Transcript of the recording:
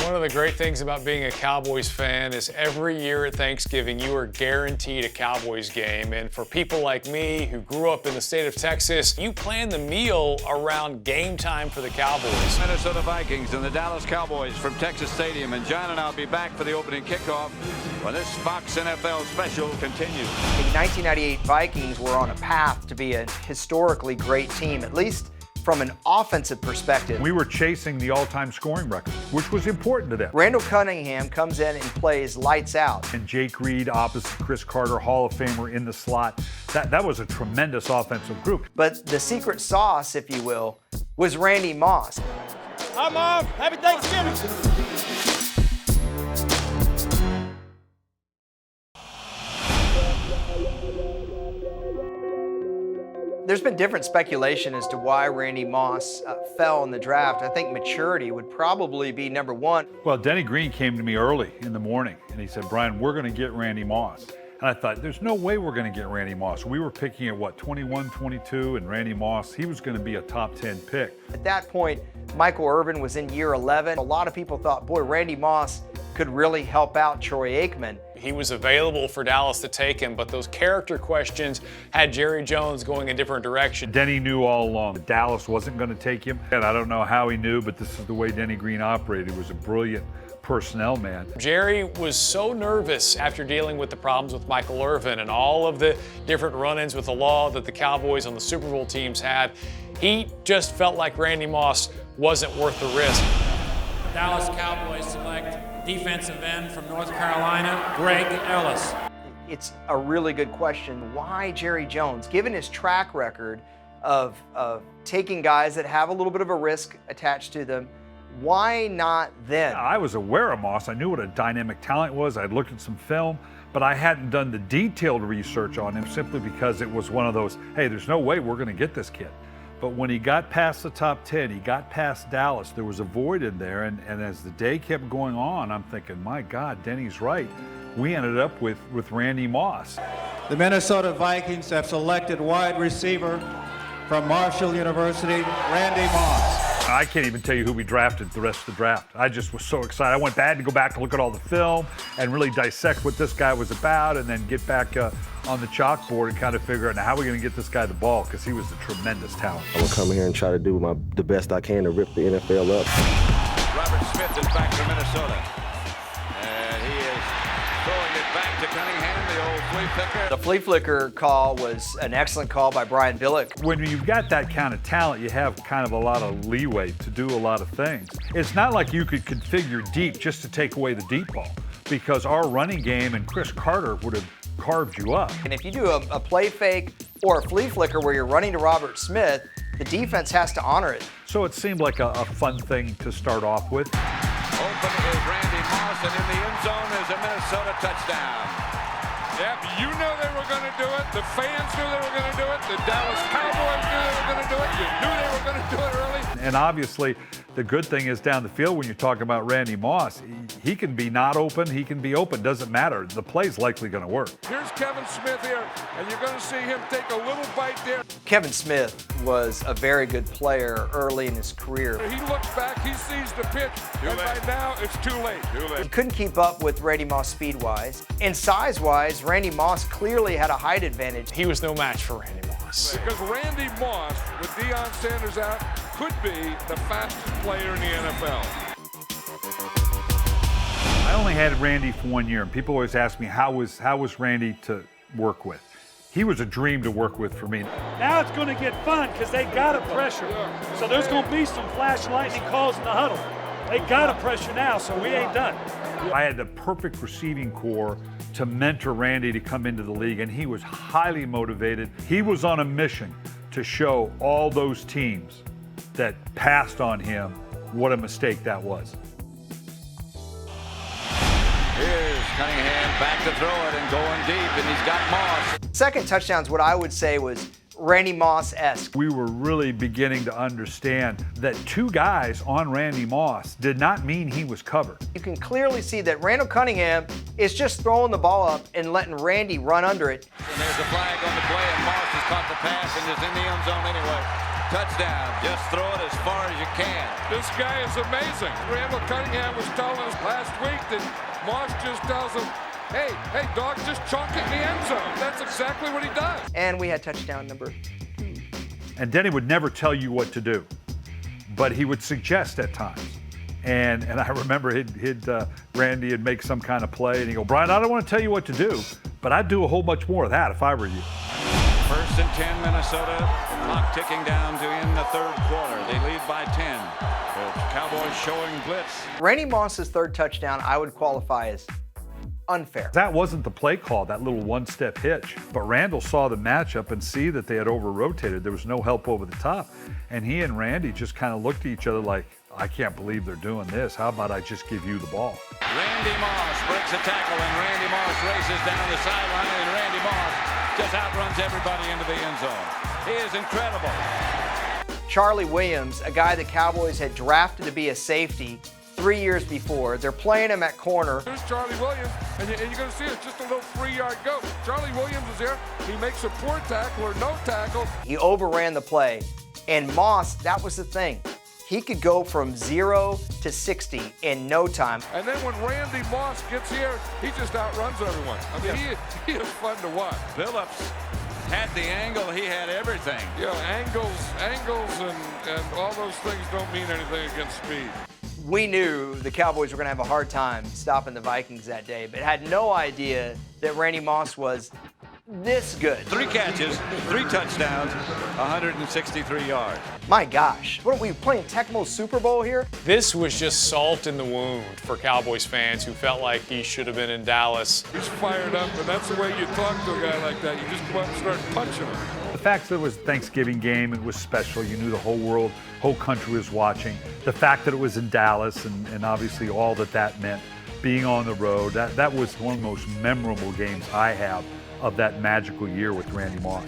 One of the great things about being a Cowboys fan is every year at Thanksgiving, you are guaranteed a Cowboys game. And for people like me who grew up in the state of Texas, you plan the meal around game time for the Cowboys. Minnesota Vikings and the Dallas Cowboys from Texas Stadium. And John and I will be back for the opening kickoff when this Fox NFL special continues. The 1998 Vikings were on a path to be a historically great team, at least from an offensive perspective. We were chasing the all-time scoring record, which was important to them. Randall Cunningham comes in and plays lights out. And Jake Reed opposite Chris Carter, Hall of Famer in the slot. That was a tremendous offensive group. But the secret sauce, if you will, was Randy Moss. Hi, Mom. Happy Thanksgiving. There's been different speculation as to why Randy Moss fell in the draft. I think maturity would probably be number one. Well, Denny Green came to me early in the morning, and he said, Brian, we're going to get Randy Moss. And I thought, there's no way we're going to get Randy Moss. We were picking at, 21, 22, and Randy Moss, he was going to be a top 10 pick. At that point, Michael Irvin was in year 11. A lot of people thought, boy, Randy Moss could really help out Troy Aikman. He was available for Dallas to take him, but those character questions had Jerry Jones going a different direction. Denny knew all along that Dallas wasn't going to take him. And I don't know how he knew, but this is the way Denny Green operated. He was a brilliant personnel man. Jerry was so nervous after dealing with the problems with Michael Irvin and all of the different run-ins with the law that the Cowboys on the Super Bowl teams had. He just felt like Randy Moss wasn't worth the risk. Dallas Cowboys select defensive end from North Carolina, Greg Ellis. It's a really good question. Why Jerry Jones, given his track record of taking guys that have a little bit of a risk attached to them, why not then? I was aware of Moss. I knew what a dynamic talent was. I'd looked at some film, but I hadn't done the detailed research on him simply because it was one of those, hey, there's no way we're going to get this kid. But when he got past the top 10, he got past Dallas, there was a void in there. And as the day kept going on, I'm thinking, my God, Denny's right. We ended up with Randy Moss. The Minnesota Vikings have selected wide receiver from Marshall University, Randy Moss. I can't even tell you who we drafted the rest of the draft. I just was so excited. I went back to go back and look at all the film and really dissect what this guy was about and then get back on the chalkboard and kind of figure out how we're going to get this guy the ball because he was a tremendous talent. I'm going to come here and try to do the best I can to rip the NFL up. Robert Smith is back from Minnesota. And he is throwing it back to Cunningham, the old flea flicker. The flea flicker call was an excellent call by Brian Billick. When you've got that kind of talent, you have kind of a lot of leeway to do a lot of things. It's not like you could configure deep just to take away the deep ball because our running game and Chris Carter would have carved you up. And if you do a play fake or a flea flicker where you're running to Robert Smith, the defense has to honor it. So it seemed like a fun thing to start off with. Open is Randy Moss, and in the end zone is a Minnesota touchdown. Yep, you knew they were going to do it. The fans knew they were going to do it. The Dallas Cowboys knew they were going to do it. You knew they were going to do it early. And obviously, the good thing is down the field when you're talking about Randy Moss, he can be not open, he can be open, doesn't matter. The play's likely going to work. Here's Kevin Smith here, and you're going to see him take a little bite there. Kevin Smith was a very good player early in his career. He looks back, he sees the pitch, and by now it's too late. He couldn't keep up with Randy Moss speed-wise. And size-wise, Randy Moss clearly had a height advantage. He was no match for Randy Moss. Because Randy Moss, with Deion Sanders out, could be the fastest player in the NFL. I only had Randy for 1 year, and people always ask me, how was Randy to work with? He was a dream to work with for me. Now it's going to get fun because they got to pressure. So there's going to be some flash lightning calls in the huddle. They got to pressure now, so we ain't done. I had the perfect receiving core to mentor Randy to come into the league, and he was highly motivated. He was on a mission to show all those teams that passed on him what a mistake that was. Here's Cunningham back to throw it and going deep, and he's got Moss. Second touchdown's what I would say was Randy Moss-esque. We were really beginning to understand that two guys on Randy Moss did not mean he was covered. You can clearly see that Randall Cunningham is just throwing the ball up and letting Randy run under it. And there's a flag on the play, and Moss has caught the pass and is in the end zone anyway. touchdown. Just throw it as far as you can. This guy is amazing. Randall Cunningham was telling us last week that Moss just tells him, hey, dog, just chunk it in the end zone. That's exactly what he does. And we had touchdown number 2. And Denny would never tell you what to do, but he would suggest at times. And I remember Randy would make some kind of play, and he'd go, Brian, I don't want to tell you what to do, but I'd do a whole much more of that if I were you. 1st and 10, Minnesota. Clock ticking down to in the 3rd quarter. They lead by 10. The Cowboys showing blitz. Randy Moss's 3rd touchdown I would qualify as unfair. That wasn't the play call, that little one-step hitch. But Randall saw the matchup and see that they had over-rotated. There was no help over the top. And he and Randy just kind of looked at each other like, I can't believe they're doing this. How about I just give you the ball? Randy Moss breaks a tackle, and Randy Moss races down the sideline, and Randy Moss just outruns everybody into the end zone. He is incredible. Charlie Williams, a guy the Cowboys had drafted to be a safety 3 years before. They're playing him at corner. Here's Charlie Williams, and you're going to see it's just a little 3-yard go. Charlie Williams is there. He makes a poor tackle or no tackle. He overran the play. And Moss, that was the thing. He could go from 0 to 60 in no time. And then when Randy Moss gets here, he just outruns everyone. I mean, he is fun to watch. Phillips had the angle. He had everything. Yeah, angles and all those things don't mean anything against speed. We knew the Cowboys were going to have a hard time stopping the Vikings that day, but had no idea that Randy Moss was this good. 3 catches, 3 touchdowns, 163 yards. My gosh, what are we playing Tecmo Super Bowl here? This was just salt in the wound for Cowboys fans who felt like he should have been in Dallas. He's fired up, and that's the way you talk to a guy like that. You just go up and start punching him. The fact that it was a Thanksgiving game, it was special. You knew the whole world, whole country was watching. The fact that it was in Dallas and obviously all that meant, being on the road, that was one of the most memorable games I have of that magical year with Randy Moss.